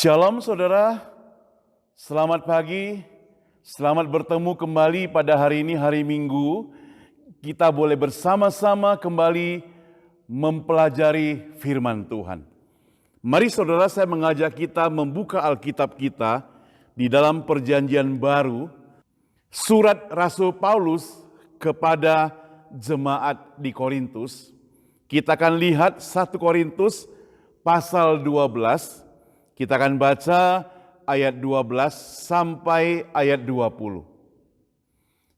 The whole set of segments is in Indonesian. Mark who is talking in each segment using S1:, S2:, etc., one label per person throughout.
S1: Shalom saudara, selamat pagi, selamat bertemu kembali pada hari ini, hari Minggu. Kita boleh bersama-sama kembali mempelajari firman Tuhan. Mari saudara, saya mengajak kita membuka Alkitab kita di dalam Perjanjian Baru, surat Rasul Paulus kepada jemaat di Korintus. Kita akan lihat 1 Korintus pasal 12. Kita akan baca ayat 12 sampai ayat 20.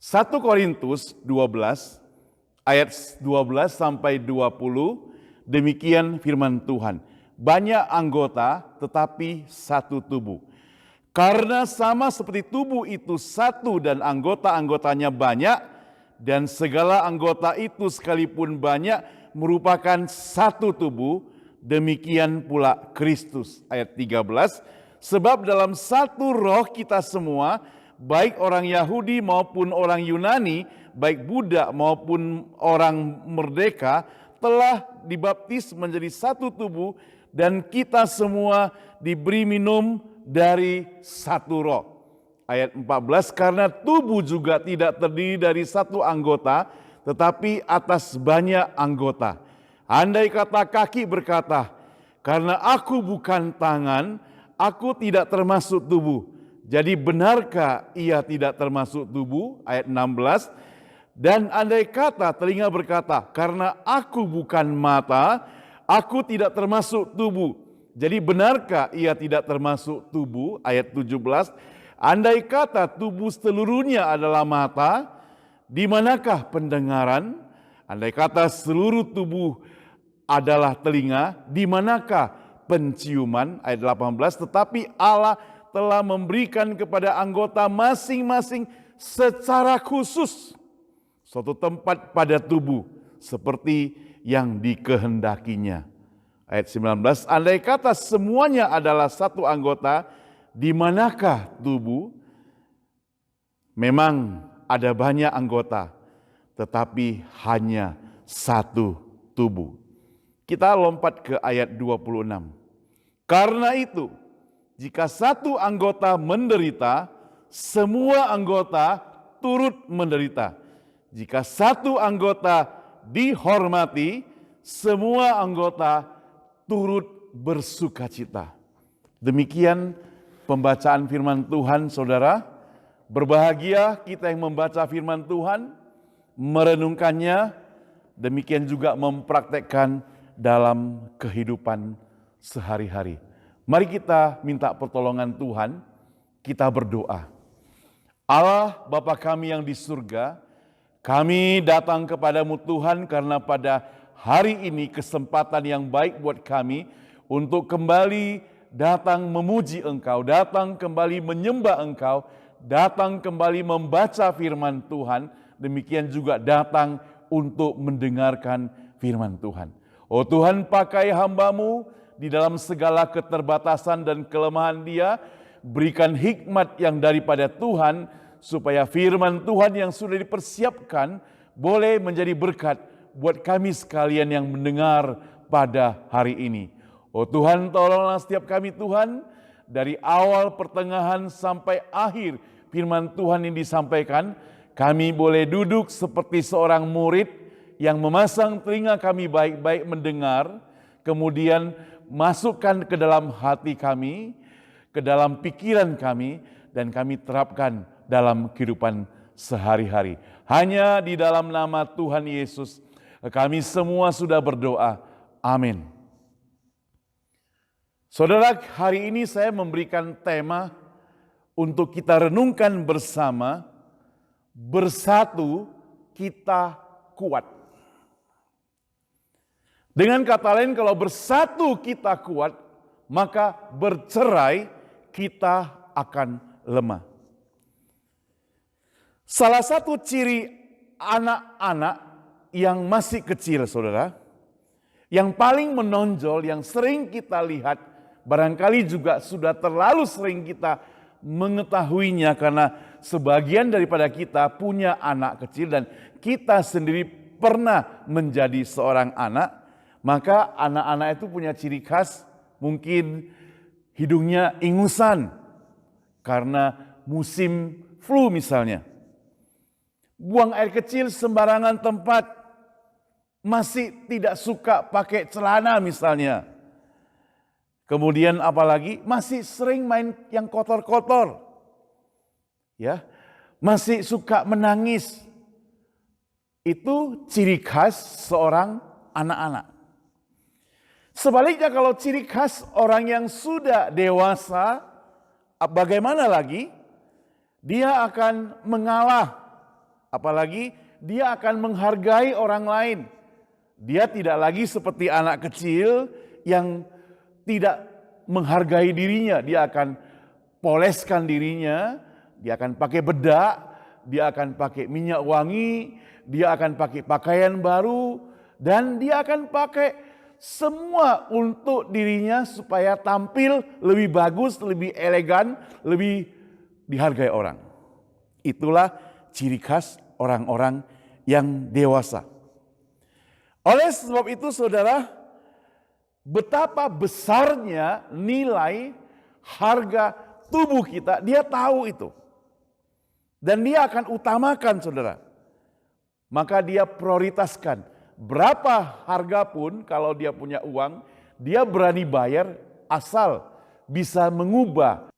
S1: 1 Korintus 12 ayat 12 sampai 20, demikian firman Tuhan. Banyak anggota tetapi satu tubuh. Karena sama seperti tubuh itu satu dan anggota-anggotanya banyak, dan segala anggota itu sekalipun banyak merupakan satu tubuh, demikian pula Kristus. Ayat 13, sebab dalam satu roh kita semua, baik orang Yahudi maupun orang Yunani, baik budak maupun orang merdeka, telah dibaptis menjadi satu tubuh, dan kita semua diberi minum dari satu roh. Ayat 14, karena tubuh juga tidak terdiri dari satu anggota, tetapi atas banyak anggota. Andai kata kaki berkata, karena aku bukan tangan, aku tidak termasuk tubuh. Jadi benarkah ia tidak termasuk tubuh? Ayat 16. Dan andai kata telinga berkata, karena aku bukan mata, aku tidak termasuk tubuh. Jadi benarkah ia tidak termasuk tubuh? Ayat 17. Andai kata tubuh seluruhnya adalah mata, di manakah pendengaran? Andai kata seluruh tubuh adalah telinga, di manakah penciuman? Ayat 18, tetapi Allah telah memberikan kepada anggota masing-masing secara khusus suatu tempat pada tubuh seperti yang dikehendakinya. Ayat 19, andai kata semuanya adalah satu anggota, di manakah tubuh? Memang ada banyak anggota, tetapi hanya satu tubuh. Kita lompat ke ayat 26. Karena itu, jika satu anggota menderita, semua anggota turut menderita. Jika satu anggota dihormati, semua anggota turut bersukacita. Demikian pembacaan firman Tuhan, saudara. Berbahagia kita yang membaca firman Tuhan, merenungkannya, demikian juga mempraktekkan dalam kehidupan sehari-hari. Mari kita minta pertolongan Tuhan, kita berdoa. Allah Bapa kami yang di surga, kami datang kepadamu Tuhan karena pada hari ini kesempatan yang baik buat kami untuk kembali datang memuji Engkau, datang kembali menyembah Engkau, datang kembali membaca firman Tuhan, demikian juga datang untuk mendengarkan firman Tuhan. Oh Tuhan, pakai hamba-Mu di dalam segala keterbatasan dan kelemahan dia, berikan hikmat yang daripada Tuhan, supaya firman Tuhan yang sudah dipersiapkan boleh menjadi berkat buat kami sekalian yang mendengar pada hari ini. Oh Tuhan, tolonglah setiap kami Tuhan, dari awal pertengahan sampai akhir firman Tuhan yang disampaikan, kami boleh duduk seperti seorang murid yang memasang telinga kami baik-baik mendengar, kemudian masukkan ke dalam hati kami, ke dalam pikiran kami, dan kami terapkan dalam kehidupan sehari-hari. Hanya di dalam nama Tuhan Yesus, kami semua sudah berdoa. Amin. Saudara, hari ini saya memberikan tema untuk kita renungkan bersama, bersatu kita kuat. Dengan kata lain, kalau bersatu kita kuat, maka bercerai kita akan lemah. Salah satu ciri anak-anak yang masih kecil, saudara, yang paling menonjol, yang sering kita lihat, barangkali juga sudah terlalu sering kita mengetahuinya karena sebagian daripada kita punya anak kecil dan kita sendiri pernah menjadi seorang anak. Maka anak-anak itu punya ciri khas, mungkin hidungnya ingusan karena musim flu misalnya. Buang air kecil sembarangan tempat, masih tidak suka pakai celana misalnya. Kemudian apalagi masih sering main yang kotor-kotor. Ya, masih suka menangis. Itu ciri khas seorang anak-anak. Sebaliknya kalau ciri khas orang yang sudah dewasa, bagaimana lagi? Dia akan mengalah. Apalagi dia akan menghargai orang lain. Dia tidak lagi seperti anak kecil yang tidak menghargai dirinya. Dia akan poleskan dirinya, dia akan pakai bedak, dia akan pakai minyak wangi, dia akan pakai pakaian baru, dan dia akan pakai semua untuk dirinya supaya tampil lebih bagus, lebih elegan, lebih dihargai orang. Itulah ciri khas orang-orang yang dewasa. Oleh sebab itu saudara, betapa besarnya nilai harga tubuh kita, dia tahu itu. Dan dia akan utamakan saudara. Maka dia prioritaskan. Berapa harga pun kalau dia punya uang, dia berani bayar asal bisa mengubah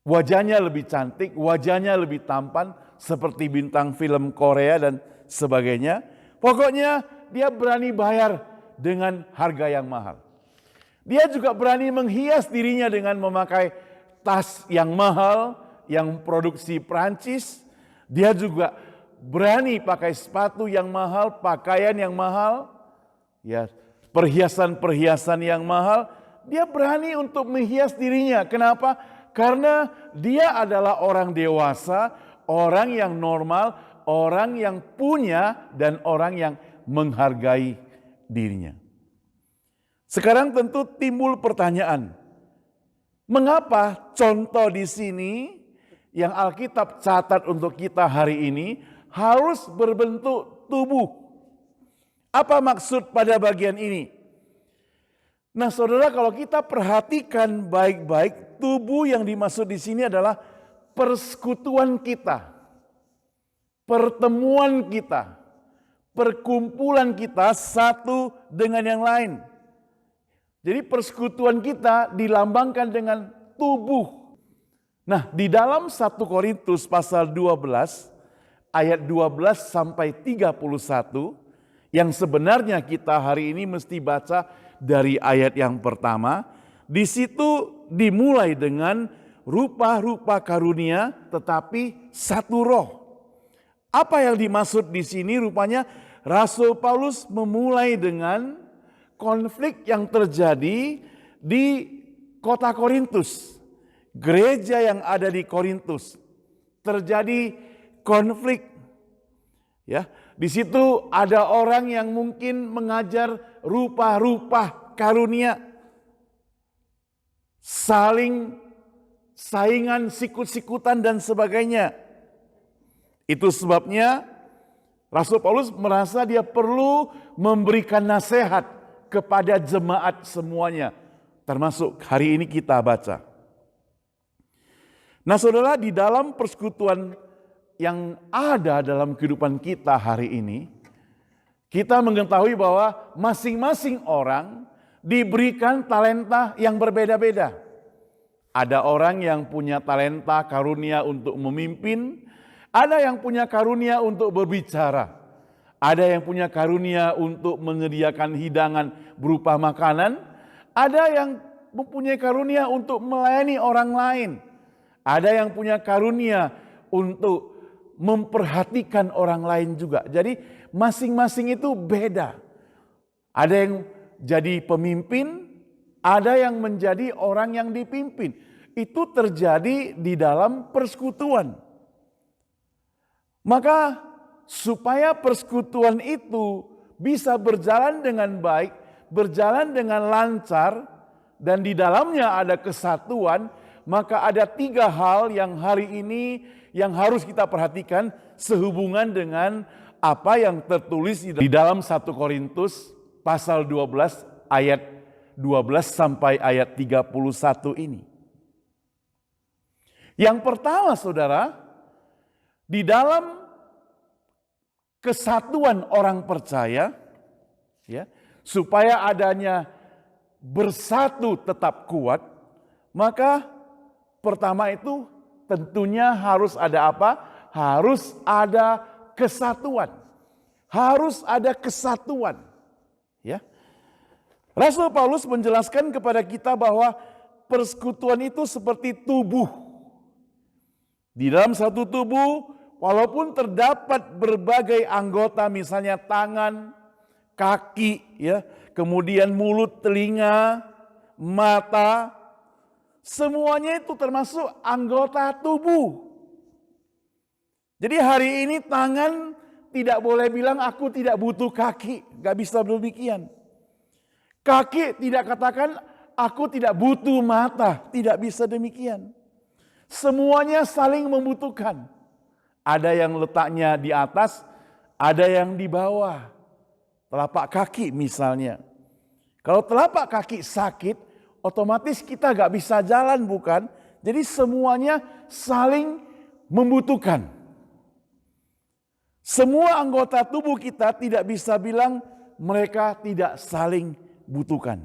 S1: wajahnya lebih cantik, wajahnya lebih tampan, seperti bintang film Korea dan sebagainya. Pokoknya dia berani bayar dengan harga yang mahal. Dia juga berani menghias dirinya dengan memakai tas yang mahal, yang produksi Prancis. Dia juga berani pakai sepatu yang mahal, pakaian yang mahal, ya, perhiasan-perhiasan yang mahal. Dia berani untuk menghias dirinya. Kenapa? Karena dia adalah orang dewasa, orang yang normal, orang yang punya dan orang yang menghargai dirinya. Sekarang tentu timbul pertanyaan, mengapa contoh di sini yang Alkitab catat untuk kita hari ini harus berbentuk tubuh? Apa maksud pada bagian ini? Nah, saudara, kalau kita perhatikan baik-baik, tubuh yang dimaksud di sini adalah persekutuan kita, pertemuan kita, perkumpulan kita satu dengan yang lain. Jadi persekutuan kita dilambangkan dengan tubuh. Nah, di dalam 1 Korintus pasal 12 ayat 12 sampai 31 yang sebenarnya kita hari ini mesti baca dari ayat yang pertama, di situ dimulai dengan rupa-rupa karunia tetapi satu roh. Apa yang dimaksud di sini? Rupanya Rasul Paulus memulai dengan konflik yang terjadi di kota Korintus. Gereja yang ada di Korintus terjadi konflik. Ya, di situ ada orang yang mungkin mengajar rupa-rupa karunia, saling saingan, sikut-sikutan dan sebagainya. Itu sebabnya Rasul Paulus merasa dia perlu memberikan nasihat kepada jemaat semuanya, termasuk hari ini kita baca. Nah, saudara, di dalam persekutuan yang ada dalam kehidupan kita hari ini, kita mengetahui bahwa masing-masing orang diberikan talenta yang berbeda-beda. Ada orang yang punya talenta karunia untuk memimpin, ada yang punya karunia untuk berbicara, ada yang punya karunia untuk menyediakan hidangan berupa makanan, ada yang mempunyai karunia untuk melayani orang lain, ada yang punya karunia untuk memperhatikan orang lain juga. Jadi masing-masing itu beda. Ada yang jadi pemimpin, ada yang menjadi orang yang dipimpin. Itu terjadi di dalam persekutuan. Maka supaya persekutuan itu bisa berjalan dengan baik, berjalan dengan lancar, dan di dalamnya ada kesatuan, maka ada 3 hal yang hari ini yang harus kita perhatikan sehubungan dengan apa yang tertulis di dalam 1 Korintus pasal 12 ayat 12 sampai ayat 31 ini. Yang pertama saudara, di dalam kesatuan orang percaya, ya, supaya adanya bersatu tetap kuat, maka pertama itu tentunya harus ada apa? Harus ada kesatuan. Harus ada kesatuan. Ya. Rasul Paulus menjelaskan kepada kita bahwa persekutuan itu seperti tubuh. Di dalam satu tubuh, walaupun terdapat berbagai anggota, misalnya tangan, kaki, ya, kemudian mulut, telinga, mata, semuanya itu termasuk anggota tubuh. Jadi hari ini tangan tidak boleh bilang aku tidak butuh kaki, gak bisa demikian. Kaki tidak katakan aku tidak butuh mata, tidak bisa demikian. Semuanya saling membutuhkan. Ada yang letaknya di atas, ada yang di bawah. Telapak kaki misalnya. Kalau telapak kaki sakit, otomatis kita gak bisa jalan, bukan? Jadi semuanya saling membutuhkan. Semua anggota tubuh kita tidak bisa bilang mereka tidak saling butuhkan.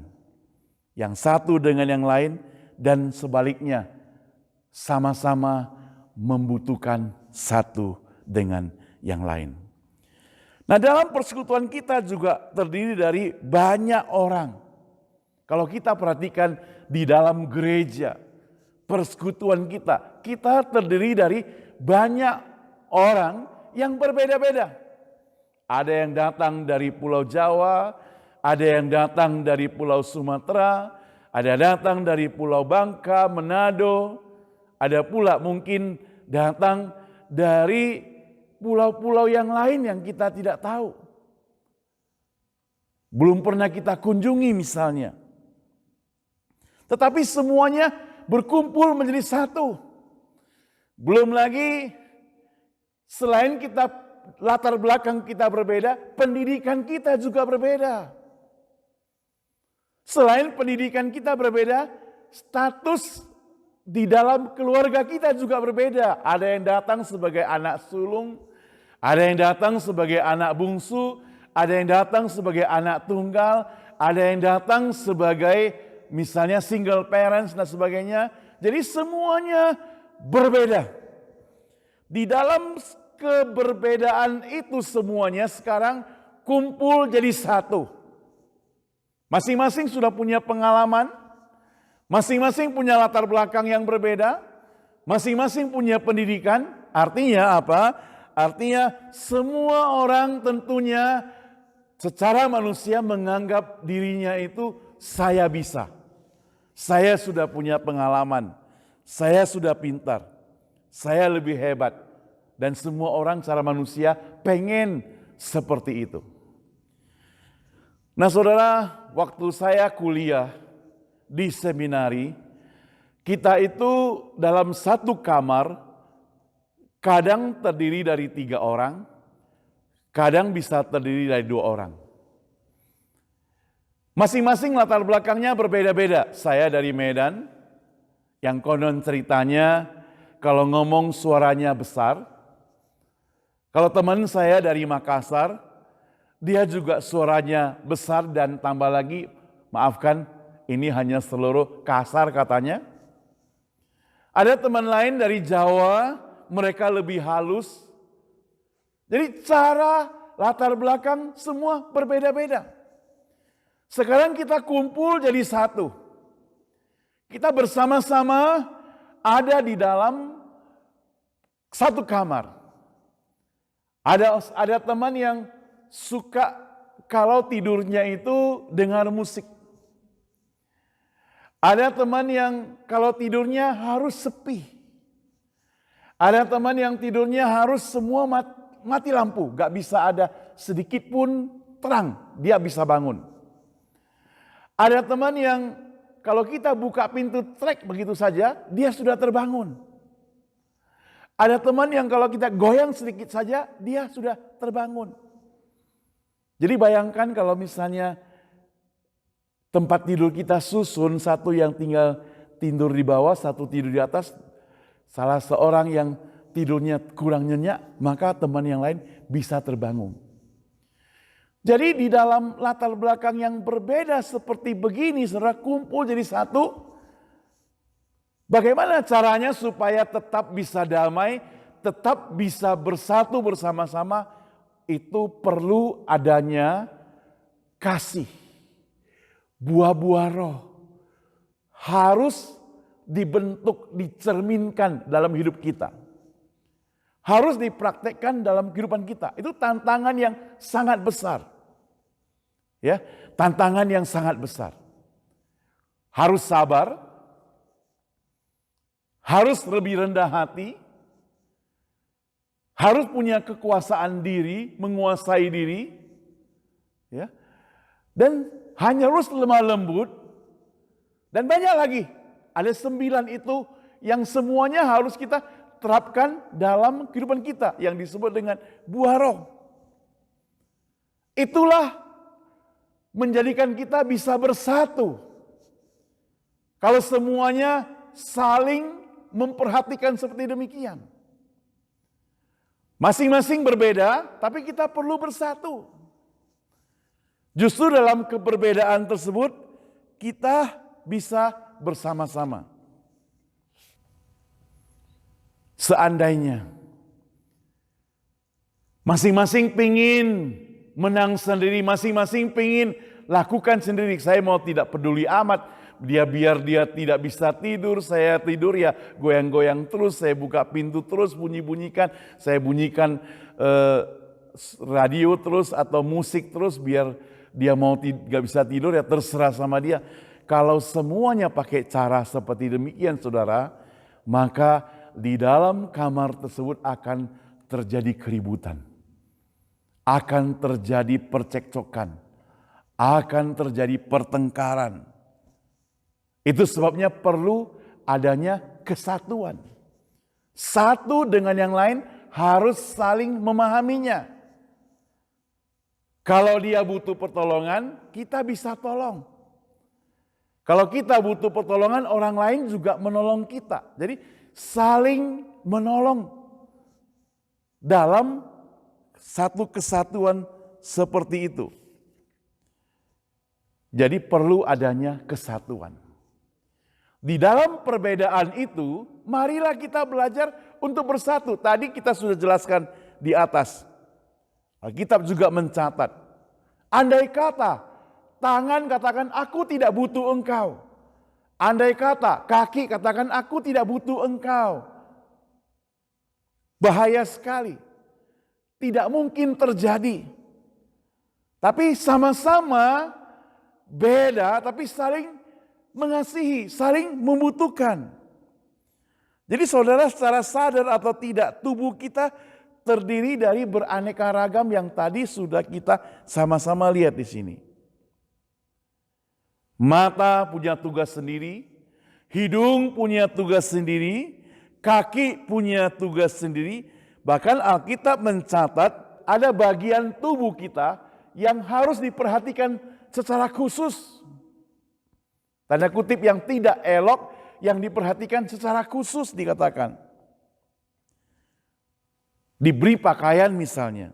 S1: Yang satu dengan yang lain dan sebaliknya sama-sama membutuhkan satu dengan yang lain. Nah, dalam persekutuan kita juga terdiri dari banyak orang. Kalau kita perhatikan di dalam gereja, persekutuan kita terdiri dari banyak orang yang berbeda-beda. Ada yang datang dari Pulau Jawa, ada yang datang dari Pulau Sumatera, ada datang dari Pulau Bangka, Manado, ada pula mungkin datang dari pulau-pulau yang lain yang kita tidak tahu. Belum pernah kita kunjungi misalnya. Tetapi semuanya berkumpul menjadi satu. Belum lagi selain kita latar belakang kita berbeda, pendidikan kita juga berbeda. Selain pendidikan kita berbeda, status di dalam keluarga kita juga berbeda. Ada yang datang sebagai anak sulung, ada yang datang sebagai anak bungsu, ada yang datang sebagai anak tunggal, ada yang datang sebagai misalnya single parents dan sebagainya. Jadi semuanya berbeda. Di dalam keberbedaan itu semuanya sekarang kumpul jadi satu. Masing-masing sudah punya pengalaman, masing-masing punya latar belakang yang berbeda, masing-masing punya pendidikan. Artinya apa? Artinya semua orang tentunya secara manusia menganggap dirinya itu saya bisa. Saya sudah punya pengalaman, saya sudah pintar, saya lebih hebat. Dan semua orang secara manusia pengen seperti itu. Nah saudara, waktu saya kuliah di seminari, kita itu dalam satu kamar, kadang terdiri dari 3 orang, kadang bisa terdiri dari 2 orang. Masing-masing latar belakangnya berbeda-beda. Saya dari Medan, yang konon ceritanya kalau ngomong suaranya besar. Kalau teman saya dari Makassar, dia juga suaranya besar dan tambah lagi, maafkan, ini hanya seluruh kasar katanya. Ada teman lain dari Jawa, mereka lebih halus. Jadi cara latar belakang semua berbeda-beda. Sekarang kita kumpul jadi satu. Kita bersama-sama ada di dalam satu kamar. Ada teman yang suka kalau tidurnya itu dengar musik. Ada teman yang kalau tidurnya harus sepi. Ada teman yang tidurnya harus semua mati lampu. Gak bisa ada sedikit pun terang, dia bisa bangun. Ada teman yang kalau kita buka pintu trek begitu saja, dia sudah terbangun. Ada teman yang kalau kita goyang sedikit saja, dia sudah terbangun. Jadi bayangkan kalau misalnya tempat tidur kita susun, satu yang tinggal tidur di bawah, satu tidur di atas. salah seorang yang tidurnya kurang nyenyak, maka teman yang lain bisa terbangun. Jadi di dalam latar belakang yang berbeda seperti begini, saudara, kumpul jadi satu. Bagaimana caranya supaya tetap bisa damai, tetap bisa bersatu bersama-sama? Itu perlu adanya kasih. Buah-buah roh harus dibentuk, dicerminkan dalam hidup kita. Harus dipraktekkan dalam kehidupan kita. Itu tantangan yang sangat besar. Ya, tantangan yang sangat besar. Harus sabar, harus lebih rendah hati, harus punya kekuasaan diri, menguasai diri, ya, dan hanya harus lemah lembut, dan banyak lagi. Ada 9 itu yang semuanya harus kita terapkan dalam kehidupan kita yang disebut dengan buah roh. Itulah menjadikan kita bisa bersatu. Kalau semuanya saling memperhatikan seperti demikian. Masing-masing berbeda, tapi kita perlu bersatu. Justru dalam keberbedaan tersebut, kita bisa bersama-sama. Seandainya masing-masing pingin menang sendiri, masing-masing pingin lakukan sendiri. Saya mau tidak peduli amat, biar dia tidak bisa tidur, saya tidur ya goyang-goyang terus, saya buka pintu terus, bunyi-bunyikan, saya bunyikan radio terus atau musik terus, biar dia mau gak bisa tidur ya terserah sama dia. Kalau semuanya pakai cara seperti demikian, saudara, maka di dalam kamar tersebut akan terjadi keributan, akan terjadi percekcokan, akan terjadi pertengkaran. Itu sebabnya perlu adanya kesatuan. Satu dengan yang lain harus saling memahaminya. Kalau dia butuh pertolongan, kita bisa tolong. Kalau kita butuh pertolongan, orang lain juga menolong kita. Jadi saling menolong dalam satu kesatuan seperti itu. Jadi perlu adanya kesatuan. Di dalam perbedaan itu, marilah kita belajar untuk bersatu. Tadi kita sudah jelaskan di atas. Alkitab juga mencatat. Andai kata tangan katakan aku tidak butuh engkau. Andai kata kaki katakan aku tidak butuh engkau. Bahaya sekali. Tidak mungkin terjadi. Tapi sama-sama beda, tapi saling mengasihi, saling membutuhkan. Jadi saudara, secara sadar atau tidak, tubuh kita terdiri dari beraneka ragam yang tadi sudah kita sama-sama lihat di sini. Mata punya tugas sendiri, hidung punya tugas sendiri, kaki punya tugas sendiri. Bahkan Alkitab mencatat ada bagian tubuh kita yang harus diperhatikan secara khusus. Tanda kutip yang tidak elok, yang diperhatikan secara khusus dikatakan. Diberi pakaian misalnya.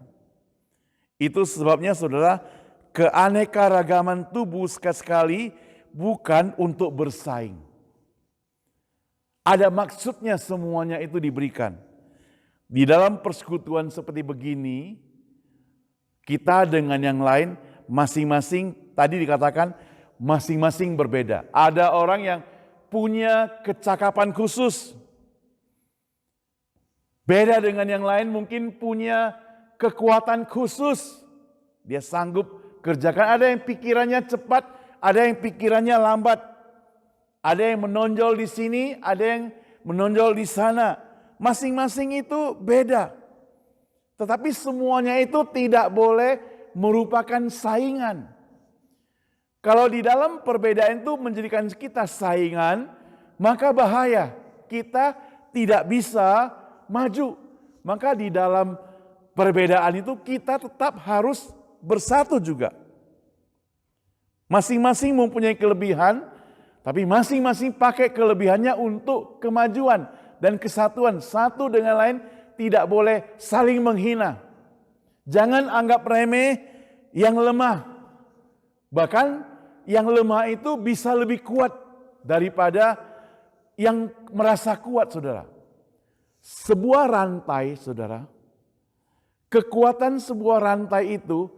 S1: Itu sebabnya saudara, keanekaragaman tubuh sekali-sekali bukan untuk bersaing. Ada maksudnya semuanya itu diberikan. Di dalam persekutuan seperti begini, kita dengan yang lain masing-masing, tadi dikatakan masing-masing berbeda. Ada orang yang punya kecakapan khusus. Beda dengan yang lain mungkin punya kekuatan khusus. Dia sanggup kerjakan. Ada yang pikirannya cepat, ada yang pikirannya lambat. Ada yang menonjol di sini, ada yang menonjol di sana. Masing-masing itu beda. Tetapi semuanya itu tidak boleh merupakan saingan. Kalau di dalam perbedaan itu menjadikan kita saingan, maka bahaya. Kita tidak bisa maju. Maka di dalam perbedaan itu kita tetap harus bersatu juga. Masing-masing mempunyai kelebihan, tapi masing-masing pakai kelebihannya untuk kemajuan dan kesatuan satu dengan lain, tidak boleh saling menghina. Jangan anggap remeh yang lemah. Bahkan yang lemah itu bisa lebih kuat daripada yang merasa kuat, saudara. Sebuah rantai, saudara, kekuatan sebuah rantai itu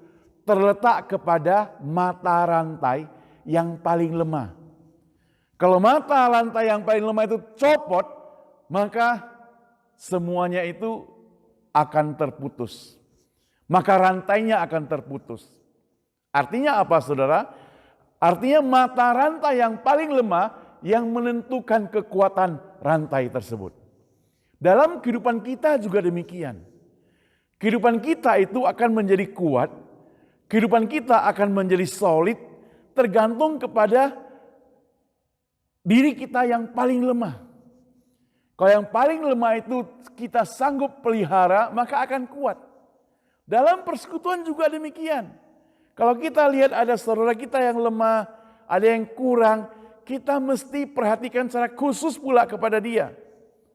S1: terletak kepada mata rantai yang paling lemah. Kalau mata rantai yang paling lemah itu copot, maka semuanya itu akan terputus. Maka rantainya akan terputus. Artinya apa, saudara? Artinya mata rantai yang paling lemah yang menentukan kekuatan rantai tersebut. Dalam kehidupan kita juga demikian. Kehidupan kita itu akan menjadi kuat, kehidupan kita akan menjadi solid, tergantung kepada diri kita yang paling lemah. Kalau yang paling lemah itu kita sanggup pelihara, maka akan kuat. Dalam persekutuan juga demikian. Kalau kita lihat ada saudara kita yang lemah, ada yang kurang, kita mesti perhatikan secara khusus pula kepada dia.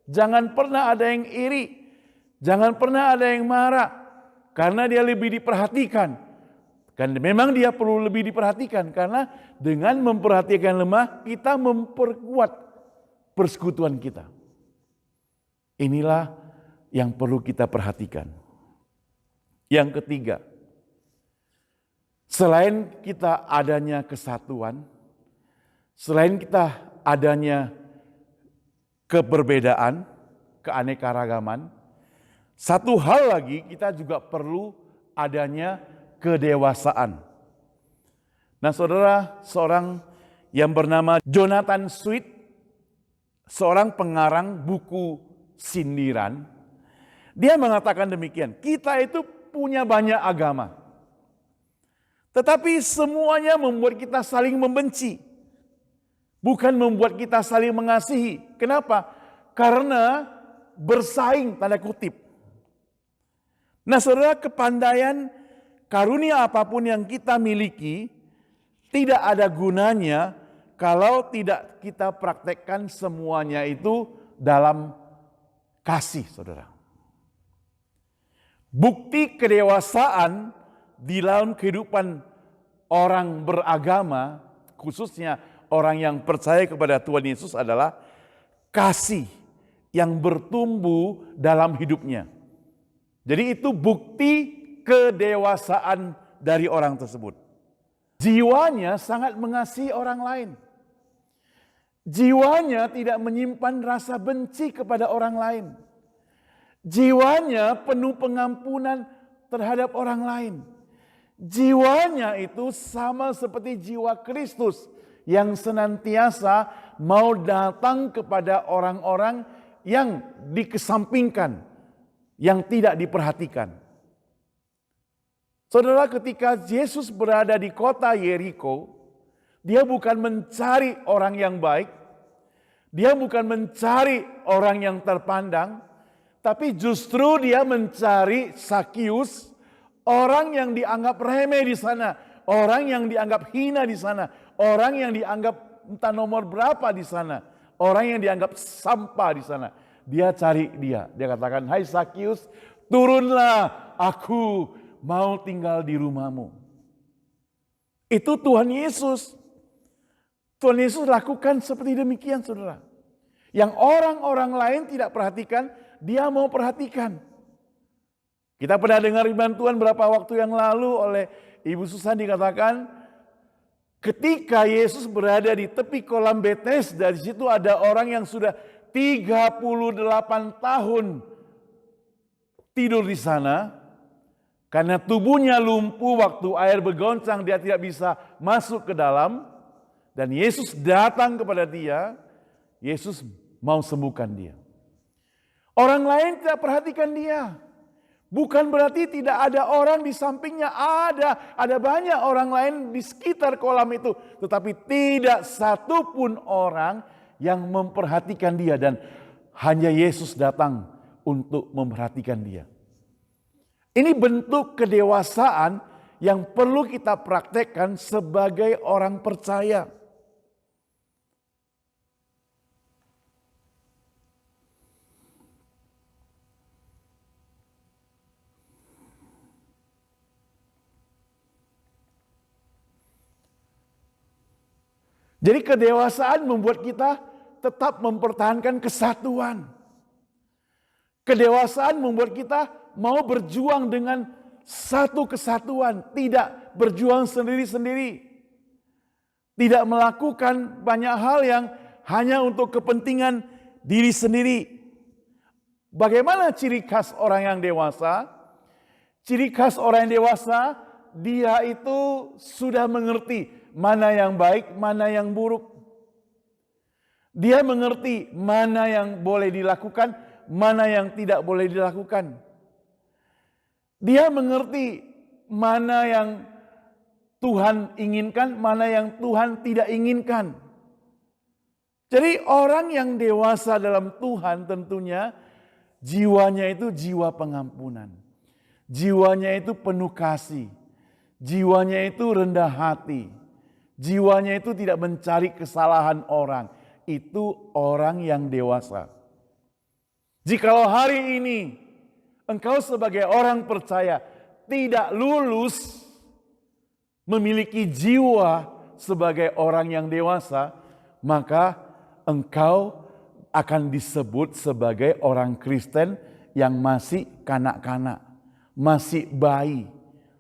S1: Jangan pernah ada yang iri, jangan pernah ada yang marah, karena dia lebih diperhatikan. Kan memang dia perlu lebih diperhatikan, karena dengan memperhatikan lemah, kita memperkuat persekutuan kita. Inilah yang perlu kita perhatikan. Yang ketiga, selain kita adanya kesatuan, selain kita adanya keberbedaan, keanekaragaman, satu hal lagi kita juga perlu adanya kedewasaan. Nah, saudara, seorang yang bernama Jonathan Swift, seorang pengarang buku sindiran, dia mengatakan demikian, kita itu punya banyak agama, tetapi semuanya membuat kita saling membenci, bukan membuat kita saling mengasihi. Kenapa? Karena bersaing, tanda kutip. Nah, saudara, kepandaian karunia apapun yang kita miliki tidak ada gunanya kalau tidak kita praktekkan semuanya itu dalam kasih, saudara. Bukti kedewasaan di dalam kehidupan orang beragama, khususnya orang yang percaya kepada Tuhan Yesus, adalah kasih yang bertumbuh dalam hidupnya. Jadi itu bukti kedewasaan dari orang tersebut. Jiwanya sangat mengasihi orang lain. Jiwanya tidak menyimpan rasa benci kepada orang lain. Jiwanya penuh pengampunan terhadap orang lain. Jiwanya itu sama seperti jiwa Kristus yang senantiasa mau datang kepada orang-orang yang dikesampingkan, yang tidak diperhatikan. Saudara, ketika Yesus berada di kota Yeriko, dia bukan mencari orang yang baik, dia bukan mencari orang yang terpandang, tapi justru dia mencari Sakius, orang yang dianggap remeh di sana, orang yang dianggap hina di sana, orang yang dianggap entah nomor berapa di sana, orang yang dianggap sampah di sana. Dia cari dia katakan, "Hai Sakius, turunlah, aku mau tinggal di rumahmu." Itu Tuhan Yesus. Tuhan Yesus lakukan seperti demikian, saudara. Yang orang-orang lain tidak perhatikan, dia mau perhatikan. Kita pernah dengar firman Tuhan beberapa waktu yang lalu oleh Ibu Susan, dikatakan ketika Yesus berada di tepi kolam Betesda, di situ ada orang yang sudah 38 tahun tidur di sana. Karena tubuhnya lumpuh, waktu air bergoncang dia tidak bisa masuk ke dalam. Dan Yesus datang kepada dia, Yesus mau sembuhkan dia. Orang lain tidak perhatikan dia. Bukan berarti tidak ada orang di sampingnya, ada banyak orang lain di sekitar kolam itu. Tetapi tidak satu pun orang yang memperhatikan dia, dan hanya Yesus datang untuk memperhatikan dia. Ini bentuk kedewasaan yang perlu kita praktekkan sebagai orang percaya. Jadi kedewasaan membuat kita tetap mempertahankan kesatuan. Kedewasaan membuat kita mau berjuang dengan satu kesatuan, tidak berjuang sendiri-sendiri. Tidak melakukan banyak hal yang hanya untuk kepentingan diri sendiri. Bagaimana ciri khas orang yang dewasa? Ciri khas orang yang dewasa, dia itu sudah mengerti mana yang baik, mana yang buruk. Dia mengerti mana yang boleh dilakukan, mana yang tidak boleh dilakukan. Dia mengerti mana yang Tuhan inginkan, mana yang Tuhan tidak inginkan. Jadi orang yang dewasa dalam Tuhan tentunya jiwanya itu jiwa pengampunan. Jiwanya itu penuh kasih. Jiwanya itu rendah hati. Jiwanya itu tidak mencari kesalahan orang. Itu orang yang dewasa. Jikalau hari ini engkau sebagai orang percaya tidak lulus memiliki jiwa sebagai orang yang dewasa, maka engkau akan disebut sebagai orang Kristen yang masih kanak-kanak, masih bayi.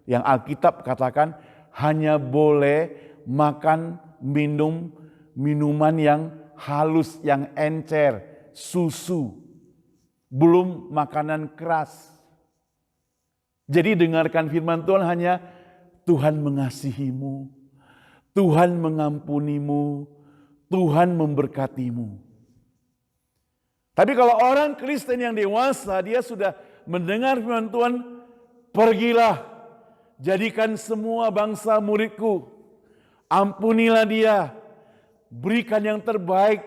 S1: Yang Alkitab katakan hanya boleh makan minum minuman yang halus, yang encer, susu, belum makanan keras. Jadi dengarkan firman Tuhan hanya Tuhan mengasihimu, Tuhan mengampunimu, Tuhan memberkatimu. Tapi kalau orang Kristen yang dewasa, dia sudah mendengar firman Tuhan, pergilah, jadikan semua bangsa muridku, ampunilah dia, berikan yang terbaik,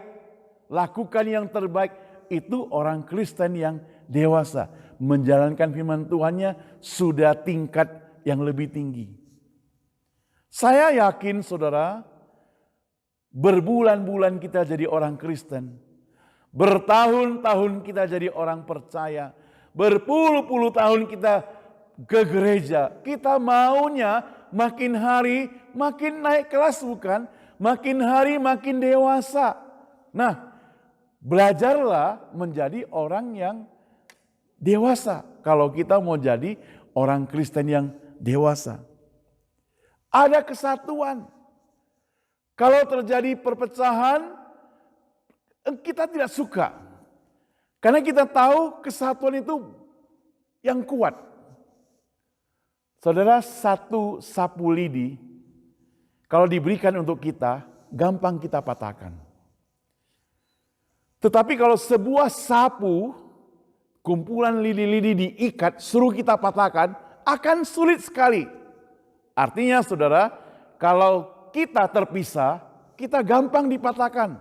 S1: lakukan yang terbaik. Itu orang Kristen yang dewasa, menjalankan firman Tuhannya sudah tingkat yang lebih tinggi. Saya yakin saudara, berbulan-bulan kita jadi orang Kristen, bertahun-tahun kita jadi orang percaya, berpuluh-puluh tahun kita ke gereja, kita maunya makin hari makin naik kelas bukan? Makin hari makin dewasa. Nah, belajarlah menjadi orang yang dewasa kalau kita mau jadi orang Kristen yang dewasa. Ada kesatuan. Kalau terjadi perpecahan, kita tidak suka. Karena kita tahu kesatuan itu yang kuat. Saudara, satu sapu lidi, kalau diberikan untuk kita, gampang kita patahkan. Tetapi kalau sebuah sapu, kumpulan lidi-lidi diikat, suruh kita patahkan, akan sulit sekali. Artinya saudara, kalau kita terpisah, kita gampang dipatahkan.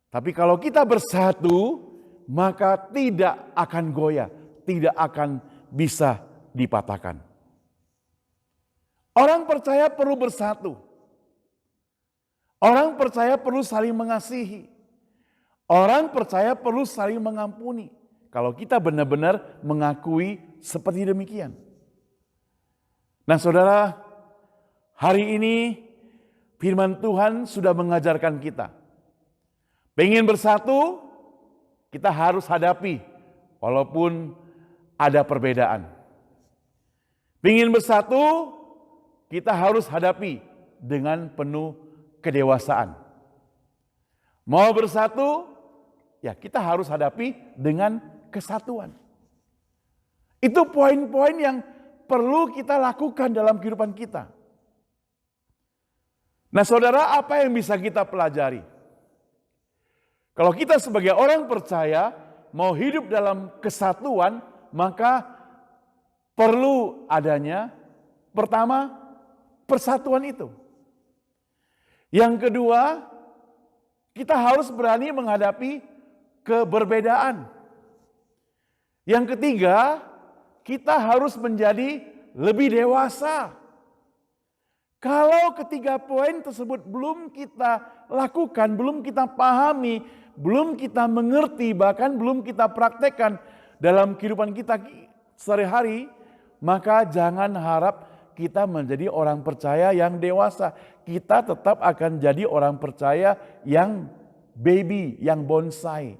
S1: Tapi kalau kita bersatu, maka tidak akan goyah, tidak akan bisa dipatahkan. Orang percaya perlu bersatu. Orang percaya perlu saling mengasihi. Orang percaya perlu saling mengampuni. Kalau kita benar-benar mengakui seperti demikian. Nah saudara, hari ini firman Tuhan sudah mengajarkan kita. Pengen bersatu, kita harus hadapi walaupun ada perbedaan. Pengen bersatu, kita harus hadapi dengan penuh kedewasaan. Mau bersatu, ya kita harus hadapi dengan kesatuan. Itu poin-poin yang perlu kita lakukan dalam kehidupan kita. Nah saudara, apa yang bisa kita pelajari? Kalau kita sebagai orang percaya mau hidup dalam kesatuan, maka perlu adanya pertama persatuan itu. Yang kedua, kita harus berani menghadapi keberbedaan. Yang ketiga, kita harus menjadi lebih dewasa. Kalau ketiga poin tersebut belum kita lakukan, belum kita pahami, belum kita mengerti, bahkan belum kita praktekkan dalam kehidupan kita sehari-hari, maka jangan harap kita menjadi orang percaya yang dewasa. kita tetap akan jadi orang percaya yang baby, yang bonsai,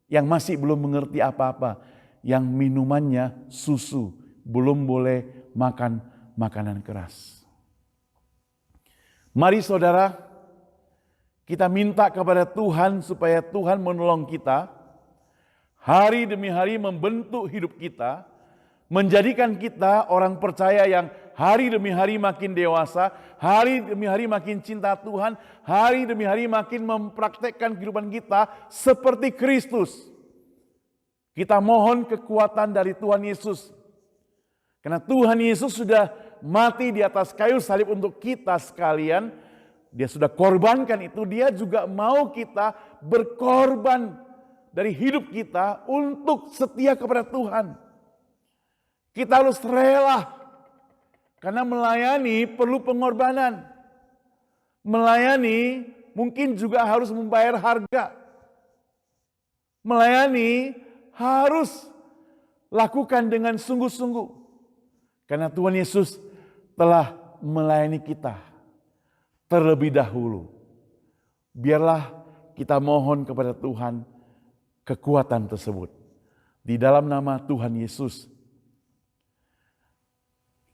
S1: yang masih belum mengerti apa-apa, yang minumannya susu, belum boleh makan makanan keras. Mari saudara, kita minta kepada Tuhan supaya Tuhan menolong kita, hari demi hari membentuk hidup kita, menjadikan kita orang percaya yang hari demi hari makin dewasa, hari demi hari makin cinta Tuhan, hari demi hari makin mempraktekkan kehidupan kita seperti Kristus. Kita mohon kekuatan dari Tuhan Yesus. Karena Tuhan Yesus sudah mati di atas kayu salib untuk kita sekalian. Dia sudah korbankan itu, dia juga mau kita berkorban dari hidup kita untuk setia kepada Tuhan. Kita harus rela, karena melayani perlu pengorbanan. Melayani mungkin juga harus membayar harga. Melayani harus lakukan dengan sungguh-sungguh. Karena Tuhan Yesus telah melayani kita terlebih dahulu. Biarlah kita mohon kepada Tuhan kekuatan tersebut. Di dalam nama Tuhan Yesus,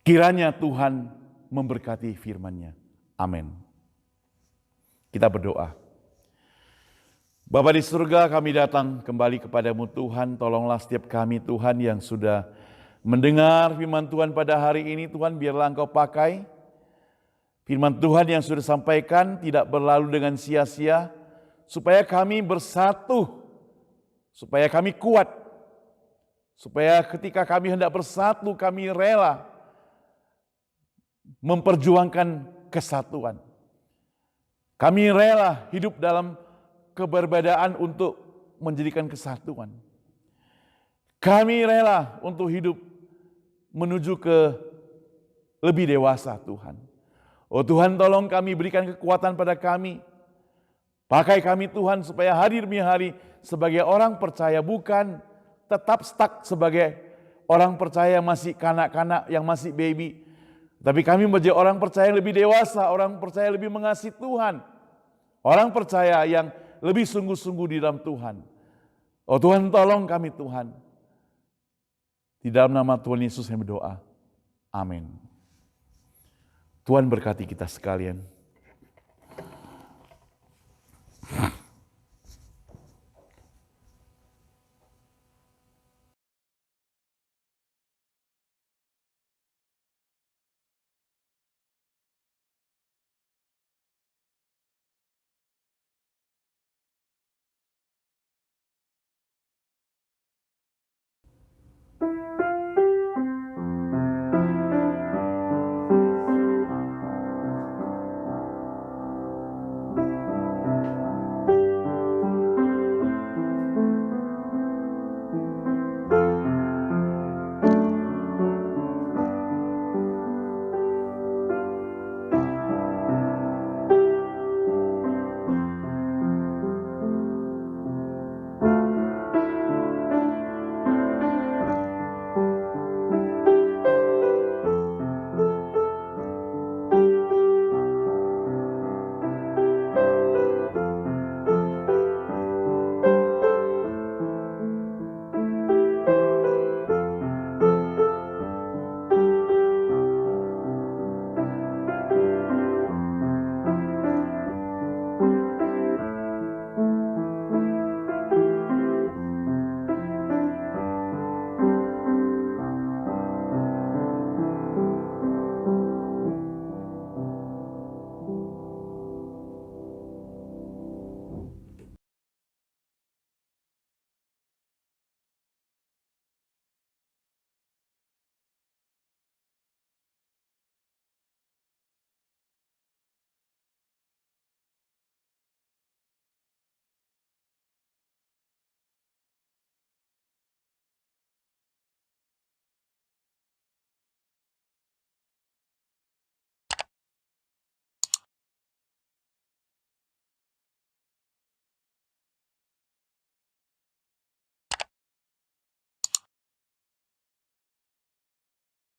S1: kiranya Tuhan memberkati firman-Nya. Amin. Kita berdoa. Bapa di surga, kami datang kembali kepadamu Tuhan. Tolonglah setiap kami Tuhan yang sudah mendengar firman Tuhan pada hari ini. Tuhan, biarlah Engkau pakai firman Tuhan yang sudah sampaikan tidak berlalu dengan sia-sia. Supaya kami bersatu, supaya kami kuat. Supaya ketika kami hendak bersatu, kami rela memperjuangkan kesatuan. Kami rela hidup dalam keberbedaan untuk menjadikan kesatuan. Kami rela untuk hidup menuju ke lebih dewasa Tuhan. Oh Tuhan, tolong kami, berikan kekuatan pada kami. Pakai kami Tuhan supaya hari demi hari sebagai orang percaya, bukan tetap stuck sebagai orang percaya yang masih kanak-kanak, yang masih baby. Tapi kami menjadi orang percaya yang lebih dewasa, orang percaya lebih mengasihi Tuhan. Orang percaya yang lebih sungguh-sungguh di dalam Tuhan. Oh Tuhan, tolong kami Tuhan. Di dalam nama Tuhan Yesus yang berdoa. Amin. Tuhan berkati kita sekalian.